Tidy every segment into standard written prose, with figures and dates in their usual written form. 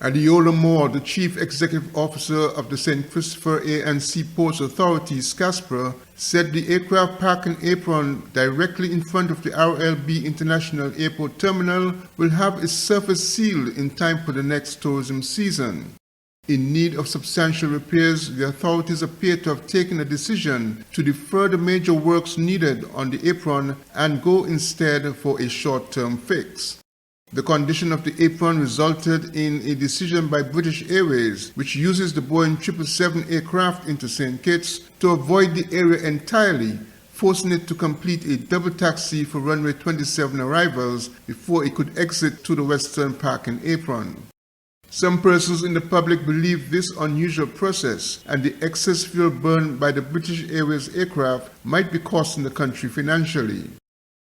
Adiola Moore, the Chief Executive Officer of the St. Christopher A&C Ports Authority, SCASPRA, said the aircraft parking apron directly in front of the RLB International Airport Terminal will have its surface sealed in time for the next tourism season. In need of substantial repairs, the authorities appear to have taken a decision to defer the major works needed on the apron and go instead for a short-term fix. The condition of the apron resulted in a decision by British Airways, which uses the Boeing 777 aircraft into St. Kitts, to avoid the area entirely, forcing it to complete a double taxi for runway 27 arrivals before it could exit to the western parking apron. Some persons in the public believe this unusual process and the excess fuel burned by the British Airways aircraft might be costing the country financially.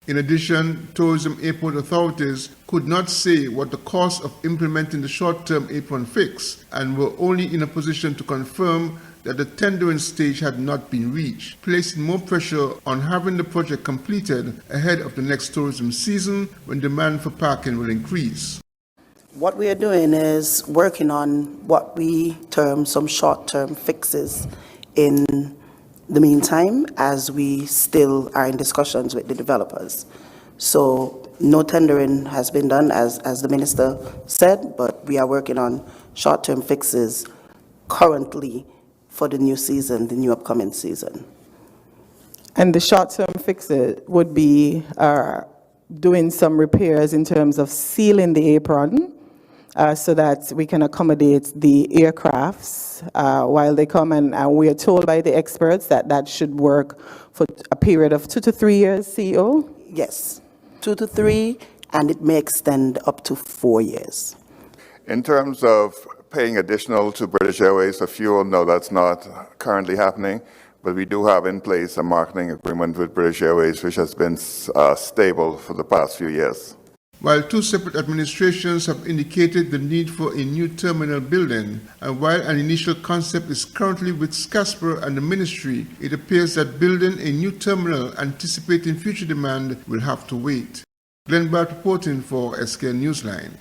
In addition, tourism airport authorities could not say what the cost of implementing the short-term apron fix and were only in a position to confirm that the tendering stage had not been reached, placing more pressure on having the project completed ahead of the next tourism season when demand for parking will increase. What we are doing is working on what we term some short-term fixes in the meantime, as we still are in discussions with the developers. So no tendering has been done, as the minister said, but we are working on short-term fixes currently for the new season, the new upcoming season. And the short-term fixes would be doing some repairs in terms of sealing the apron, so that we can accommodate the aircrafts while they come, and we are told by the experts that that should work for a period of 2 to 3 years, CEO? Yes, 2 to 3, and it may extend up to 4 years. In terms of paying additional to British Airways for fuel, no, that's not currently happening, but we do have in place a marketing agreement with British Airways, which has been stable for the past few years. While two separate administrations have indicated the need for a new terminal building, and while an initial concept is currently with SCASPRA and the ministry, it appears that building a new terminal anticipating future demand will have to wait. Glenn Bart reporting for SK Newsline.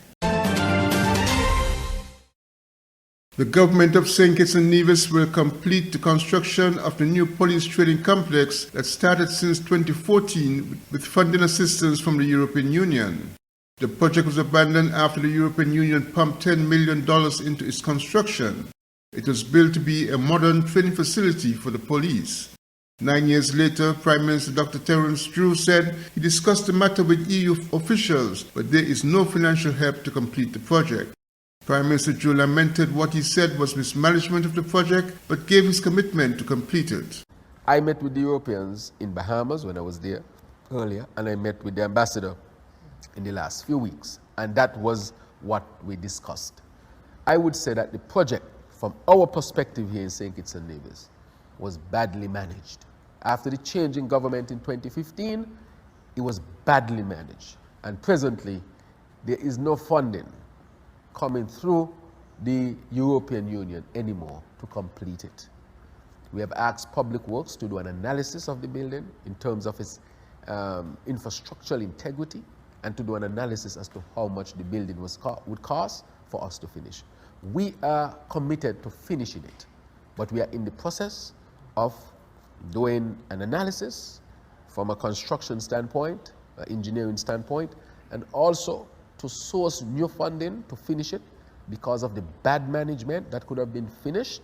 The government of St. Kitts and Nevis will complete the construction of the new police training complex that started since 2014 with funding assistance from the European Union. The project was abandoned after the European Union pumped $10 million into its construction. It was built to be a modern training facility for the police. 9 years later, Prime Minister Dr. Terence Drew said he discussed the matter with EU officials, but there is no financial help to complete the project. Prime Minister Drew lamented what he said was mismanagement of the project, but gave his commitment to complete it. I met with the Europeans in Bahamas when I was there earlier, and I met with the ambassador in the last few weeks, and that was what we discussed. I would say that the project, from our perspective here in St. Kitts and Nevis, was badly managed. After the change in government in 2015, it was badly managed, and presently there is no funding coming through the European Union anymore to complete it. We have asked Public Works to do an analysis of the building in terms of its infrastructural integrity, and to do an analysis as to how much the building would cost for us to finish. We are committed to finishing it, but we are in the process of doing an analysis from a construction standpoint, engineering standpoint, and also to source new funding to finish it because of the bad management that could have been finished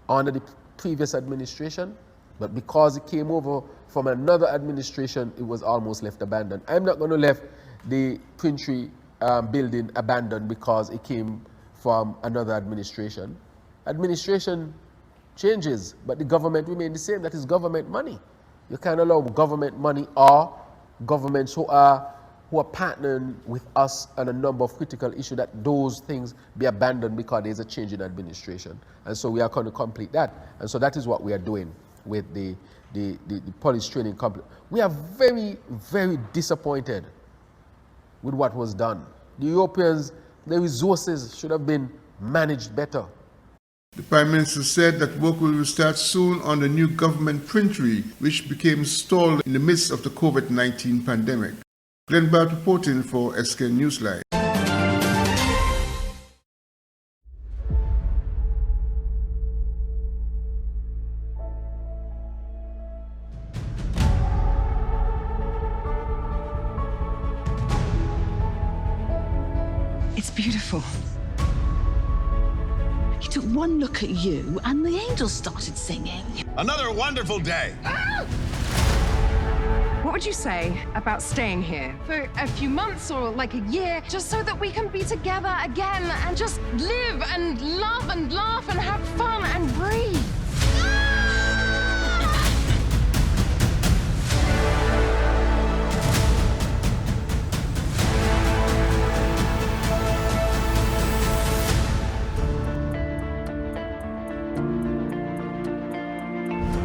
under the previous administration, but because it came over from another administration, it was almost left abandoned. I'm not going to leave the Printry building abandoned because it came from another administration. Administration changes, but the government remains the same. That is government money. You can't allow government money or governments who are partnering with us on a number of critical issues, that those things be abandoned because there's a change in administration. And so we are going to complete that. And so that is what we are doing with the police training complex. We are very, very disappointed with what was done. The Europeans, the resources should have been managed better. The Prime Minister said that work will start soon on the new government printry, which became stalled in the midst of the COVID-19 pandemic. Glenn Bart reporting for SK Newsline. It's beautiful. He took one look at you and the angels started singing. Another wonderful day. What would you say about staying here for a few months or like a year, just so that we can be together again and just live and love and laugh and have fun and breathe?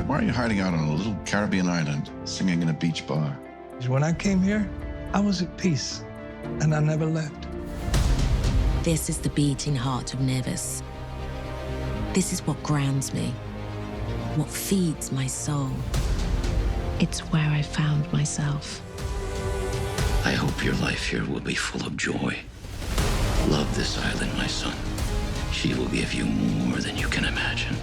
Why are you hiding out on a little Caribbean island, singing in a beach bar? When I came here, I was at peace, and I never left. This is the beating heart of Nevis. This is what grounds me, what feeds my soul. It's where I found myself. I hope your life here will be full of joy. Love this island, my son. She will give you more than you can imagine.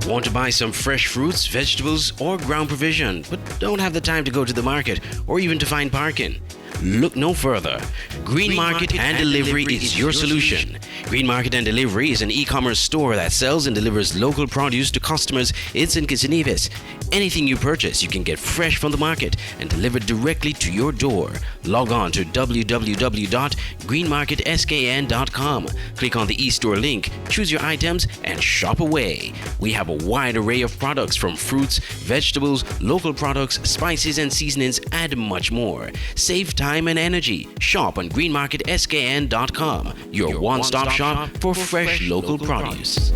Want to buy some fresh fruits, vegetables, or ground provision, but don't have the time to go to the market or even to find parking? Look no further. Green Market and Delivery is your solution. Green Market and Delivery is an e-commerce store that sells and delivers local produce to customers in St. Kitts and Nevis. Anything you purchase, you can get fresh from the market and delivered directly to your door. Log on to www.greenmarketskn.com. Click on the e-store link, choose your items, and shop away. We have a wide array of products from fruits, vegetables, local products, spices and seasonings, and much more. Save time and energy. Shop on greenmarketskn.com, your one-stop shop for fresh local produce.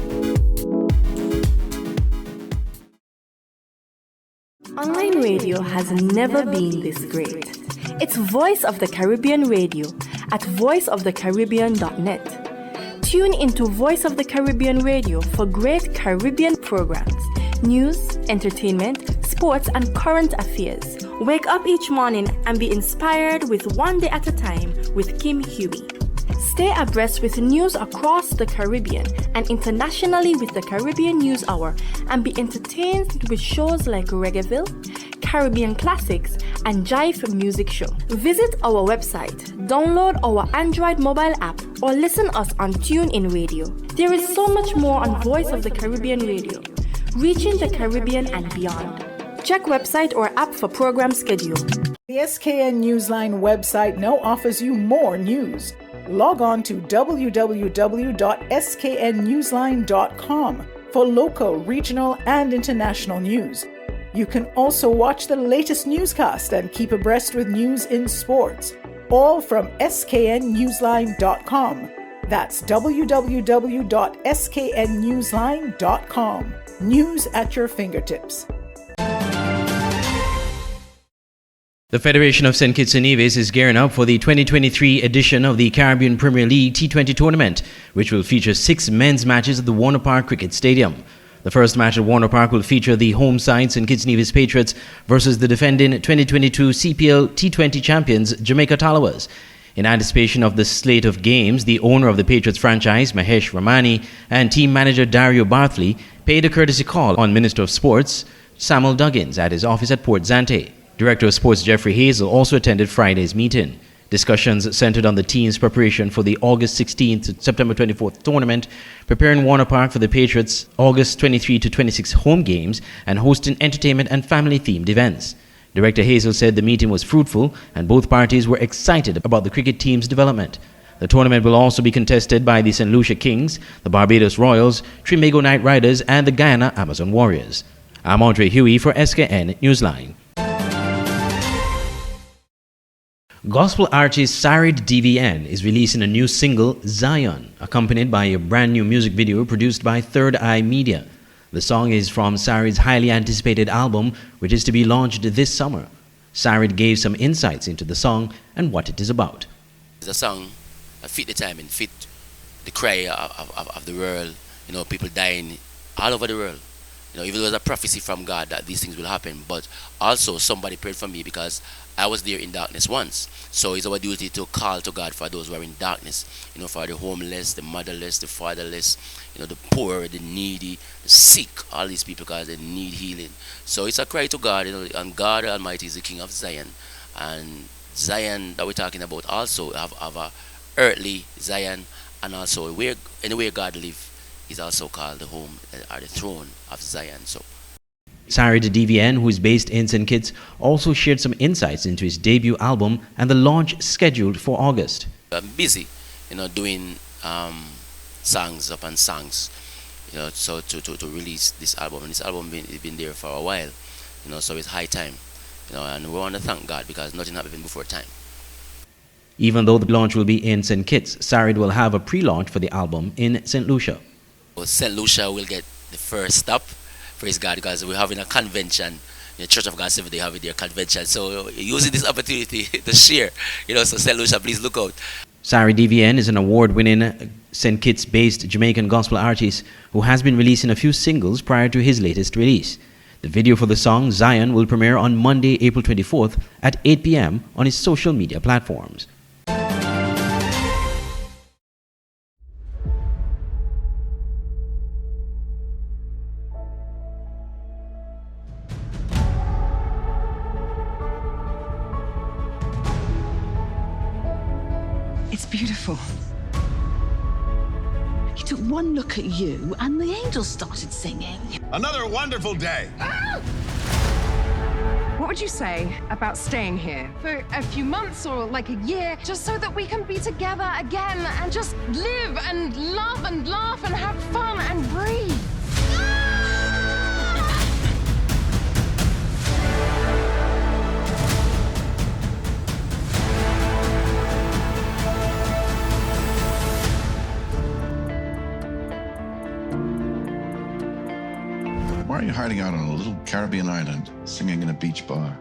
Online radio has never been this great. It's Voice of the Caribbean Radio at voiceofthecaribbean.net. Tune into Voice of the Caribbean Radio for great Caribbean programs, news, entertainment, sports, and current affairs. Wake up each morning and be inspired with One Day at a Time with Kim Huey. Stay abreast with news across the Caribbean and internationally with the Caribbean News Hour, and be entertained with shows like Reggaeville, Caribbean Classics, and Jive Music Show. Visit our website, download our Android mobile app, or listen us on TuneIn Radio. There is so much more on Voice of the Caribbean Radio, reaching the Caribbean and beyond. Check website or app for program schedule. The SKN Newsline website now offers you more news. Log on to www.sknnewsline.com for local, regional, and international news. You can also watch the latest newscast and keep abreast with news in sports, all from sknnewsline.com. That's www.sknnewsline.com. News at your fingertips. The Federation of St. Kitts and Nevis is gearing up for the 2023 edition of the Caribbean Premier League T20 tournament, which will feature 6 men's matches at the Warner Park Cricket Stadium. The first match at Warner Park will feature the home side St. Kitts and Nevis Patriots versus the defending 2022 CPL T20 champions Jamaica Tallawahs. In anticipation of the slate of games, the owner of the Patriots franchise, Mahesh Ramani, and team manager Dario Bartley paid a courtesy call on Minister of Sports Samuel Duggins at his office at Port Zante. Director of Sports Jeffrey Hazel also attended Friday's meeting. Discussions centered on the team's preparation for the August 16th to September 24th tournament, preparing Warner Park for the Patriots' August 23 to 26 home games, and hosting entertainment and family-themed events. Director Hazel said the meeting was fruitful and both parties were excited about the cricket team's development. The tournament will also be contested by the St. Lucia Kings, the Barbados Royals, Trinbago Knight Riders, and the Guyana Amazon Warriors. I'm Andre Huey for SKN Newsline. Gospel artist Sarid DVN is releasing a new single, Zion, accompanied by a brand new music video produced by Third Eye Media. The song is from Sarid's highly anticipated album, which is to be launched this summer. Sarid gave some insights into the song and what it is about. It's a song that fit the time and fit the cry of the world. You know, people dying all over the world. if it was a prophecy from God that these things will happen, but also somebody prayed for me because I was there in darkness once. So it's our duty to call to God for those who are in darkness, for the homeless, the motherless, the fatherless, the poor, the needy, the sick, all these people, because they need healing. So it's a cry to God, and God Almighty is the King of Zion. And Zion that we're talking about also have a earthly Zion, and also anywhere God lives is also called the home or the throne of Zion. So Sari the DVN, who is based in St. Kitts, also shared some insights into his debut album and the launch scheduled for August. I'm busy, doing songs upon songs, so to release this album. And this album has been there for a while, so it's high time, and we want to thank God because nothing happened before time. Even though the launch will be in St. Kitts, Sarid will have a pre-launch for the album in St. Lucia. St. Lucia will get the first stop, praise God, because we're having a convention. The Church of God Seventh-day having their convention. So using this opportunity to share, so St. Lucia, please look out. Sari DVN is an award-winning St. Kitts-based Jamaican gospel artist who has been releasing a few singles prior to his latest release. The video for the song Zion will premiere on Monday, April 24th at 8 p.m. on his social media platforms. It's beautiful. He took one look at you and the angels started singing. Another wonderful day. What would you say about staying here for a few months or like a year, just so that we can be together again and just live and love and laugh and have fun and breathe? Why are you hiding out on a little Caribbean island, singing in a beach bar?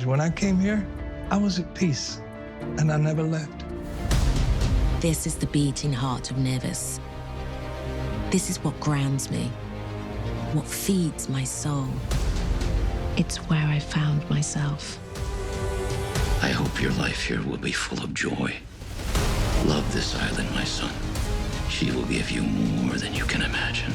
When I came here, I was at peace, and I never left. This is the beating heart of Nevis. This is what grounds me, what feeds my soul. It's where I found myself. I hope your life here will be full of joy. Love this island, my son. She will give you more than you can imagine.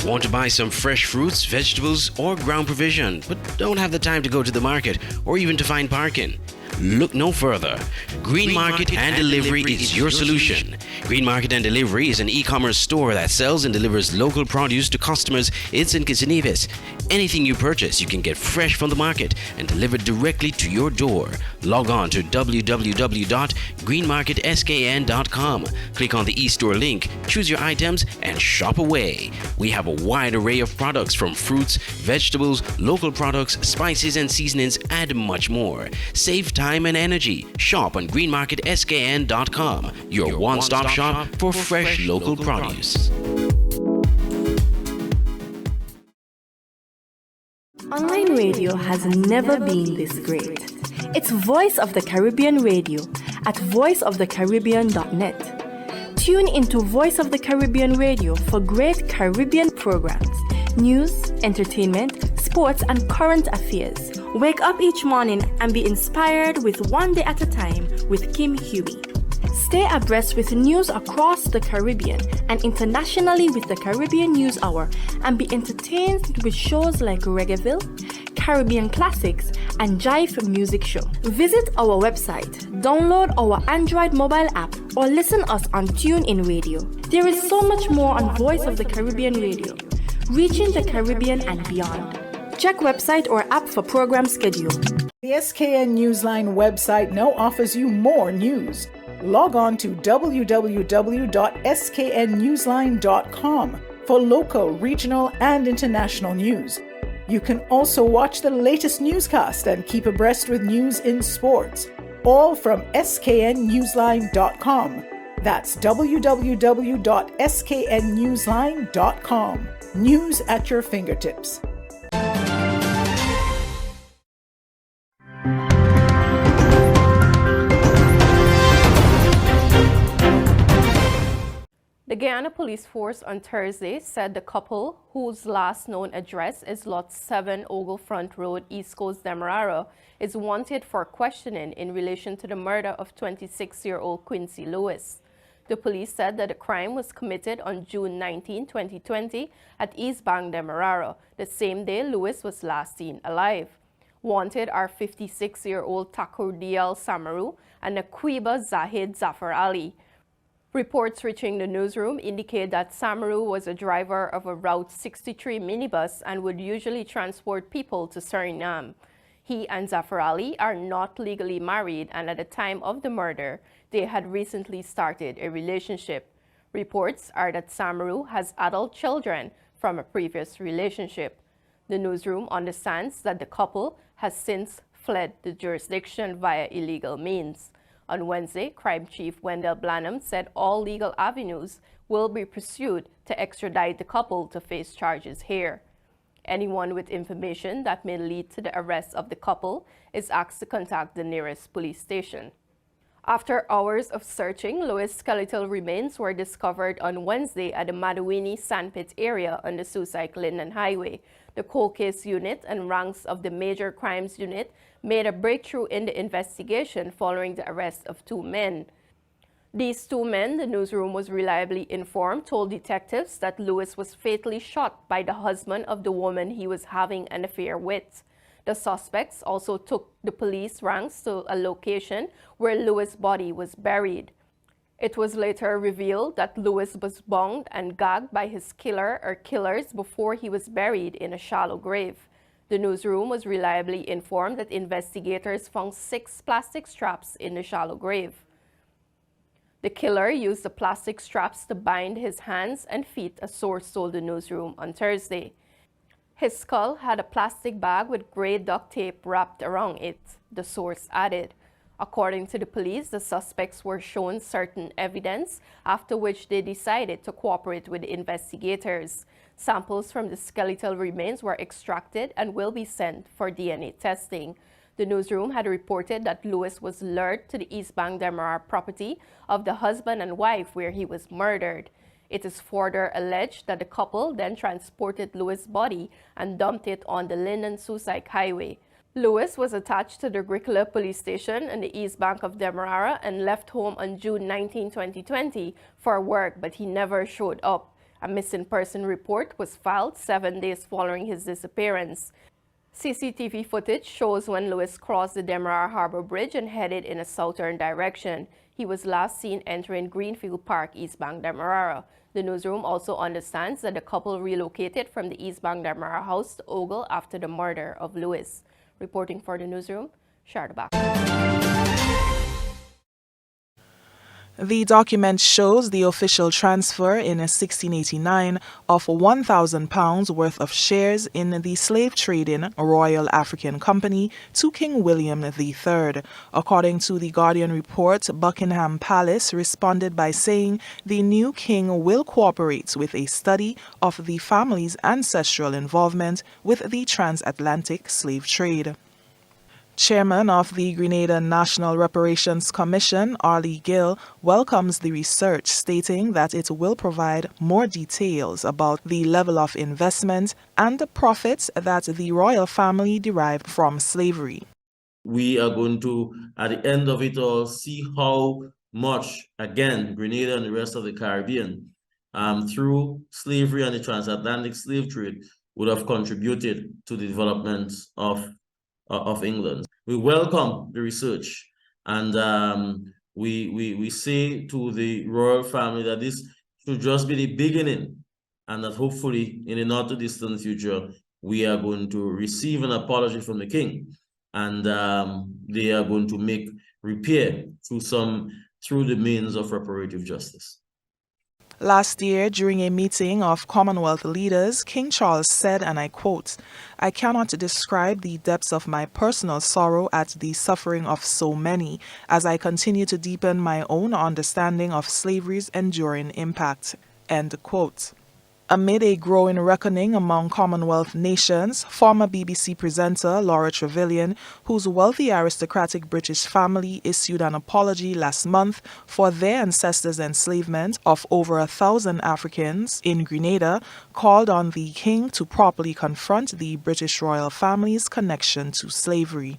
Want to buy some fresh fruits, vegetables, or ground provision, but don't have the time to go to the market or even to find parking? Look no further. Green Market and Delivery is your solution. Green Market and Delivery is an e-commerce store that sells and delivers local produce to customers in St. Kitts and Nevis. Anything you purchase, you can get fresh from the market and delivered directly to your door. Log on to www.greenmarketskn.com. Click on the e-store link, choose your items, and shop away. We have a wide array of products from fruits, vegetables, local products, spices and seasonings, and much more. Save time and energy. Shop on greenmarketskn.com, your one-stop shop for fresh local produce. Online radio has never been this great. It's Voice of the Caribbean Radio at voiceofthecaribbean.net. Tune into Voice of the Caribbean Radio for great Caribbean programs, news, entertainment, sports, and current affairs. Wake up each morning and be inspired with One Day at a Time with Kim Huey. Stay abreast with news across the Caribbean and internationally with the Caribbean News Hour, and be entertained with shows like Reggaeville, Caribbean Classics, and Jive Music Show. Visit our website, download our Android mobile app, or listen us on TuneIn Radio. There is so much more on Voice of the Caribbean Radio, reaching the Caribbean and beyond. Check website or app for program schedule. The SKN Newsline website now offers you more news. Log on to www.sknnewsline.com for local, regional, and international news. You can also watch the latest newscast and keep abreast with news in sports, all from sknnewsline.com. That's www.sknnewsline.com. News at your fingertips. The Guyana Police Force on Thursday said the couple, whose last known address is Lot 7 Ogle Front Road, East Coast, Demerara, is wanted for questioning in relation to the murder of 26-year-old Quincy Lewis. The police said that the crime was committed on June 19, 2020 at East Bank, Demerara, the same day Lewis was last seen alive. Wanted are 56-year-old Takurdial Samaru and Naquiba Zahid Zafar Ali. Reports reaching the newsroom indicate that Samaru was a driver of a Route 63 minibus and would usually transport people to Suriname. He and Zafar Ali are not legally married, and at the time of the murder, they had recently started a relationship. Reports are that Samaru has adult children from a previous relationship. The newsroom understands that the couple has since fled the jurisdiction via illegal means. On Wednesday, Crime Chief Wendell Blanham said all legal avenues will be pursued to extradite the couple to face charges here. Anyone with information that may lead to the arrest of the couple is asked to contact the nearest police station. After hours of searching, Lewis' skeletal remains were discovered on Wednesday at the Madawini Sandpit area on the Susac-Linden Highway. The cold case unit and ranks of the major crimes unit made a breakthrough in the investigation following the arrest of two men. These two men, the newsroom was reliably informed, told detectives that Lewis was fatally shot by the husband of the woman he was having an affair with. The suspects also took the police ranks to a location where Lewis' body was buried. It was later revealed that Lewis was bound and gagged by his killer or killers before he was buried in a shallow grave. The newsroom was reliably informed that investigators found 6 plastic straps in the shallow grave. The killer used the plastic straps to bind his hands and feet, a source told the newsroom on Thursday. His skull had a plastic bag with gray duct tape wrapped around it, the source added. According to the police, the suspects were shown certain evidence, after which they decided to cooperate with the investigators. Samples from the skeletal remains were extracted and will be sent for DNA testing. The newsroom had reported that Lewis was lured to the East Bank Demerara property of the husband and wife where he was murdered. It is further alleged that the couple then transported Lewis' body and dumped it on the Linden-Susac Highway. Lewis was attached to the Agricola police station in the East Bank of Demerara and left home on June 19, 2020 for work, but he never showed up. A missing person report was filed 7 days following his disappearance. CCTV footage shows when Lewis crossed the Demerara Harbor Bridge and headed in a southern direction. He was last seen entering Greenfield Park, East Bank, Demerara. The newsroom also understands that the couple relocated from the East Bank Demerara house to Ogle after the murder of Lewis. Reporting for the newsroom, Shardabak. The document shows the official transfer in 1689 of £1,000 worth of shares in the slave-trading Royal African Company to King William III. According to the Guardian report, Buckingham Palace responded by saying the new king will cooperate with a study of the family's ancestral involvement with the transatlantic slave trade. Chairman of the Grenada National Reparations Commission, Arlie Gill, welcomes the research, stating that it will provide more details about the level of investment and the profits that the royal family derived from slavery. We are going to, at the end of it all, see how much, again, Grenada and the rest of the Caribbean, through slavery and the transatlantic slave trade, would have contributed to the development of England. We welcome the research, and we say to the royal family that this should just be the beginning, and that hopefully in the not too distant future we are going to receive an apology from the king, and they are going to make repair through the means of reparative justice. Last year, during a meeting of Commonwealth leaders, King Charles said, and I quote, "I cannot describe the depths of my personal sorrow at the suffering of so many, as I continue to deepen my own understanding of slavery's enduring impact." End quote. Amid a growing reckoning among Commonwealth nations, former BBC presenter Laura Trevelyan, whose wealthy aristocratic British family issued an apology last month for their ancestors' enslavement of over 1,000 Africans in Grenada, called on the King to properly confront the British royal family's connection to slavery.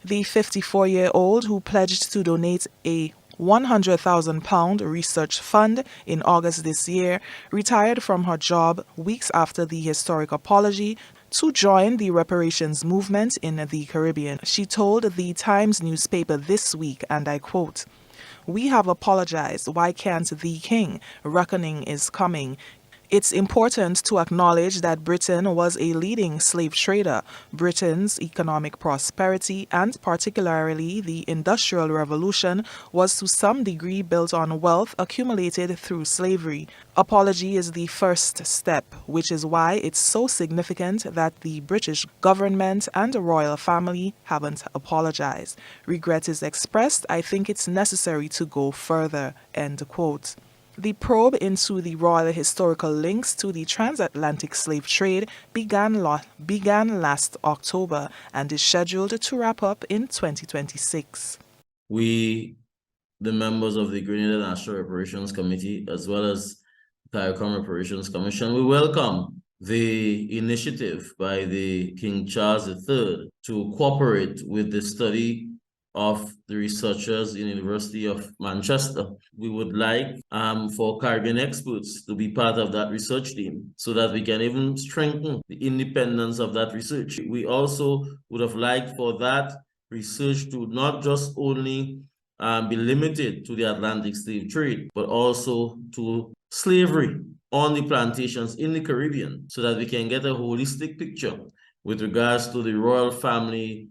The 54-year-old, who pledged to donate a £100,000 research fund in August this year, retired from her job weeks after the historic apology to join the reparations movement in the Caribbean. She told the Times newspaper this week, and I quote, "We have apologized. Why can't the King? Reckoning is coming. It's important to acknowledge that Britain was a leading slave trader. Britain's economic prosperity, and particularly the Industrial Revolution, was to some degree built on wealth accumulated through slavery. Apology is the first step, which is why it's so significant that the British government and the royal family haven't apologized. Regret is expressed. I think it's necessary to go further." End quote. The probe into the royal historical links to the transatlantic slave trade began last October and is scheduled to wrap up in 2026. We, the members of the Grenada National Reparations Committee, as well as the CARICOM Reparations Commission, we welcome the initiative by the King Charles III to cooperate with the study of the researchers in the University of Manchester. We would like for Caribbean experts to be part of that research team so that we can even strengthen the independence of that research. We also would have liked for that research to not just only be limited to the Atlantic slave trade, but also to slavery on the plantations in the Caribbean so that we can get a holistic picture with regards to the royal family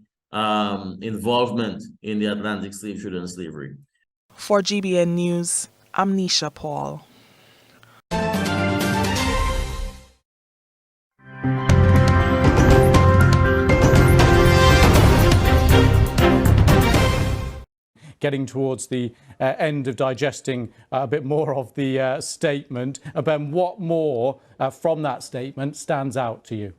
involvement in the Atlantic slave trade and slavery. For GBN News, I'm Nisha Paul. Getting towards the end of digesting a bit more of the statement. Ben, what more from that statement stands out to you?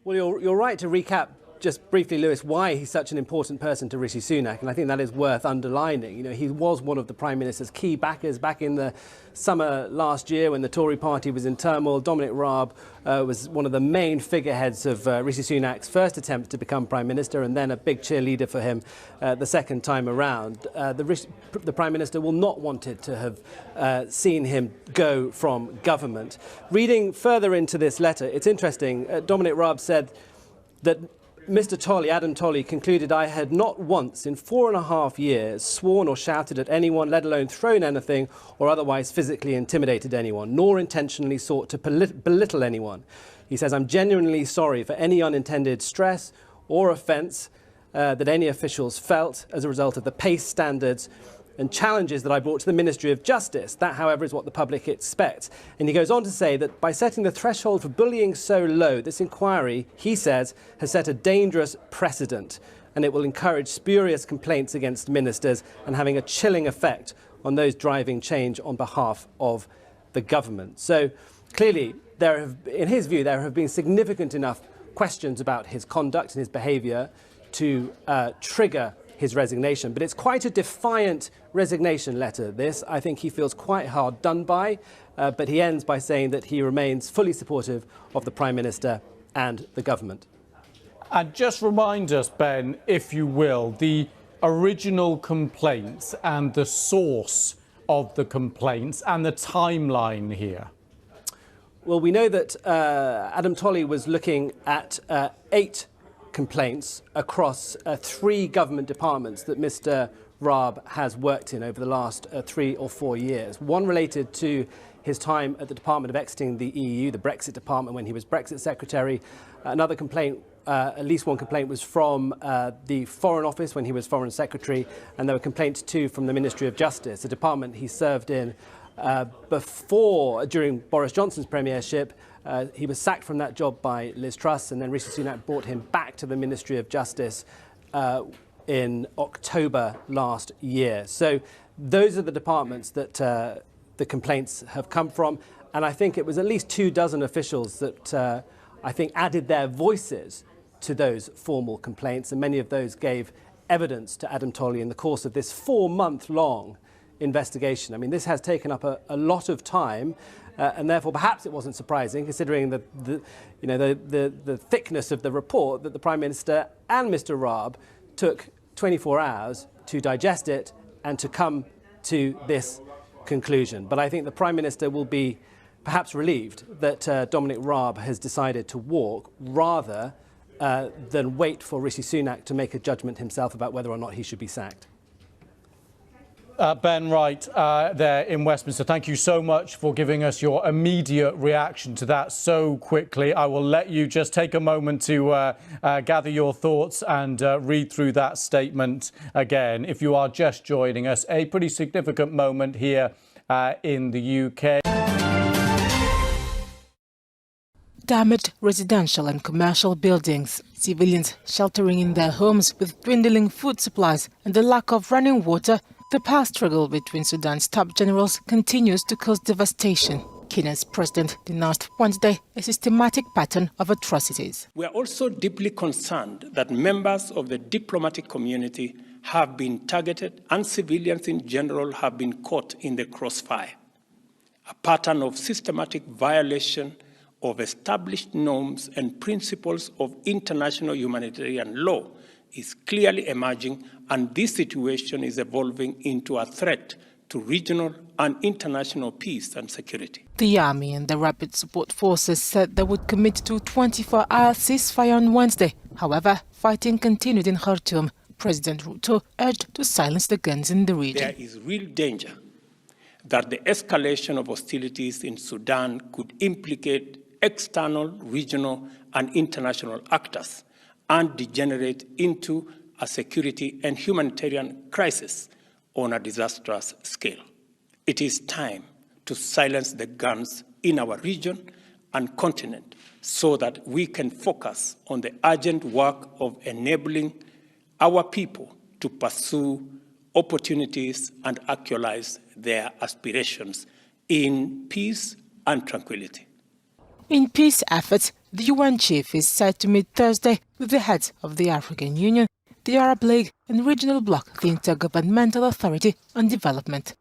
Well, you're right to recap just briefly, Lewis, why he's such an important person to Rishi Sunak, and I think that is worth underlining. You know, he was one of the Prime Minister's key backers back in the summer last year when the Tory party was in turmoil. Dominic Raab was one of the main figureheads of Rishi Sunak's first attempt to become Prime Minister, and then a big cheerleader for him the second time around. The Prime Minister will not wanted to have seen him go from government. Reading further into this letter, it's interesting. Dominic Raab said that Mr. Tolley, Adam Tolley, concluded, "I had not once in 4.5 years sworn or shouted at anyone, let alone thrown anything or otherwise physically intimidated anyone, nor intentionally sought to belittle anyone." He says, "I'm genuinely sorry for any unintended stress or offence that any officials felt as a result of the pace standards and challenges that I brought to the Ministry of Justice. That, however, is what the public expects." And he goes on to say that by setting the threshold for bullying so low, this inquiry, he says, has set a dangerous precedent, and it will encourage spurious complaints against ministers and having a chilling effect on those driving change on behalf of the government. So clearly, in his view, there have been significant enough questions about his conduct and his behaviour to trigger his resignation. But it's quite a defiant resignation letter, this. I think he feels quite hard done by, but he ends by saying that he remains fully supportive of the Prime Minister and the government. And just remind us, Ben, if you will, the original complaints and the source of the complaints and the timeline here. Well, we know that Adam Tolley was looking at 8 complaints across 3 government departments that Mr. Raab has worked in over the last 3 or 4 years. One related to his time at the Department of Exiting the EU, the Brexit department, when he was Brexit Secretary. Another complaint, at least one complaint, was from the Foreign Office when he was Foreign Secretary, and there were complaints too from the Ministry of Justice, a department he served in during Boris Johnson's premiership. He was sacked from that job by Liz Truss, and then Rishi Sunak brought him back to the Ministry of Justice in October last year. So those are the departments that the complaints have come from. And I think it was at least 24 officials that I think added their voices to those formal complaints. And many of those gave evidence to Adam Tolley in the course of this 4-month-long investigation. I mean, this has taken up a lot of time. And therefore, perhaps it wasn't surprising, considering the thickness of the report, that the Prime Minister and Mr. Raab took 24 hours to digest it and to come to this conclusion. But I think the Prime Minister will be perhaps relieved that Dominic Raab has decided to walk rather than wait for Rishi Sunak to make a judgment himself about whether or not he should be sacked. Ben Wright there in Westminster, thank you so much for giving us your immediate reaction to that so quickly. I will let you just take a moment to gather your thoughts and read through that statement again. If you are just joining us, a pretty significant moment here in the UK. Damaged residential and commercial buildings, civilians sheltering in their homes with dwindling food supplies and the lack of running water. The past struggle between Sudan's top generals continues to cause devastation. Kenya's president denounced Wednesday a systematic pattern of atrocities. We are also deeply concerned that members of the diplomatic community have been targeted and civilians in general have been caught in the crossfire. A pattern of systematic violation of established norms and principles of international humanitarian law is clearly emerging, and this situation is evolving into a threat to regional and international peace and security. The army and the rapid support forces said they would commit to a 24-hour ceasefire on Wednesday. However, fighting continued in Khartoum. President Ruto urged to silence the guns in the region. There is real danger that the escalation of hostilities in Sudan could implicate external, regional, and international actors and degenerate into a security and humanitarian crisis on a disastrous scale. It is time to silence the guns in our region and continent so that we can focus on the urgent work of enabling our people to pursue opportunities and actualize their aspirations in peace and tranquility. In peace efforts, the UN chief is set to meet Thursday with the heads of the African Union, the Arab League and regional bloc, the Intergovernmental Authority on Development.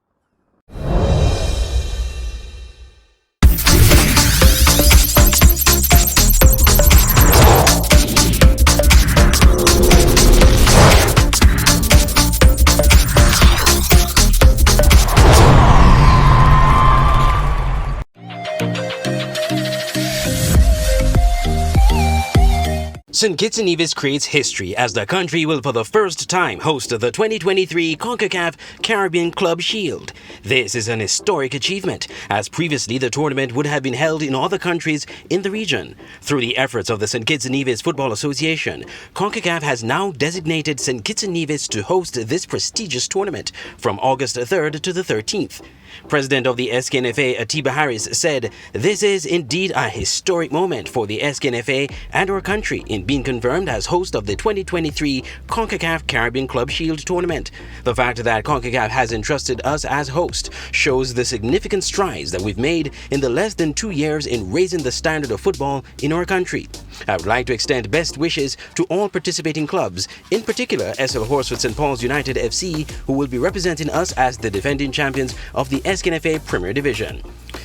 St. Kitts and Nevis creates history as the country will for the first time host the 2023 CONCACAF Caribbean Club Shield. This is an historic achievement, as previously the tournament would have been held in other countries in the region. Through the efforts of the St. Kitts and Nevis Football Association, CONCACAF has now designated St. Kitts and Nevis to host this prestigious tournament from August 3rd to the 13th. President of the SKNFA, Atiba Harris, said, "This is indeed a historic moment for the SKNFA and our country in being confirmed as host of the 2023 CONCACAF Caribbean Club Shield Tournament. The fact that CONCACAF has entrusted us as host shows the significant strides that we've made in the less than 2 years in raising the standard of football in our country. I would like to extend best wishes to all participating clubs, in particular SL Horsford St. Paul's United FC, who will be representing us as the defending champions of the SKNFA Premier Division."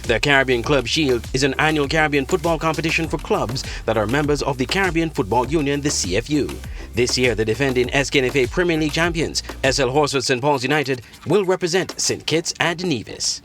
The Caribbean Club Shield is an annual Caribbean football competition for clubs that are members of the Caribbean Football Union, the CFU. This year, the defending SKNFA Premier League champions, SL Horsford St. Paul's United, will represent St. Kitts and Nevis.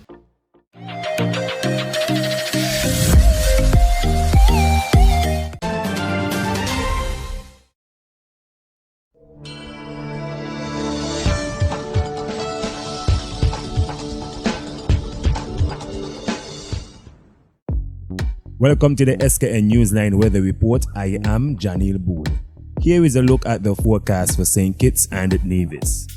Welcome to the SKN Newsline Weather Report. I am Janil Boone. Here is a look at the forecast for St. Kitts and Nevis.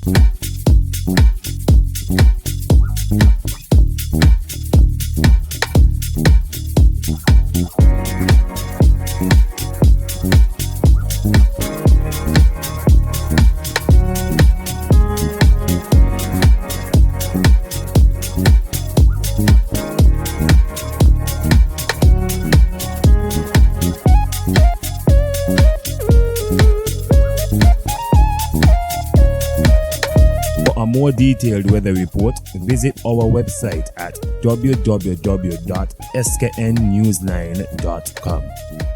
more detailed weather report, visit our website at www.sknnews9.com.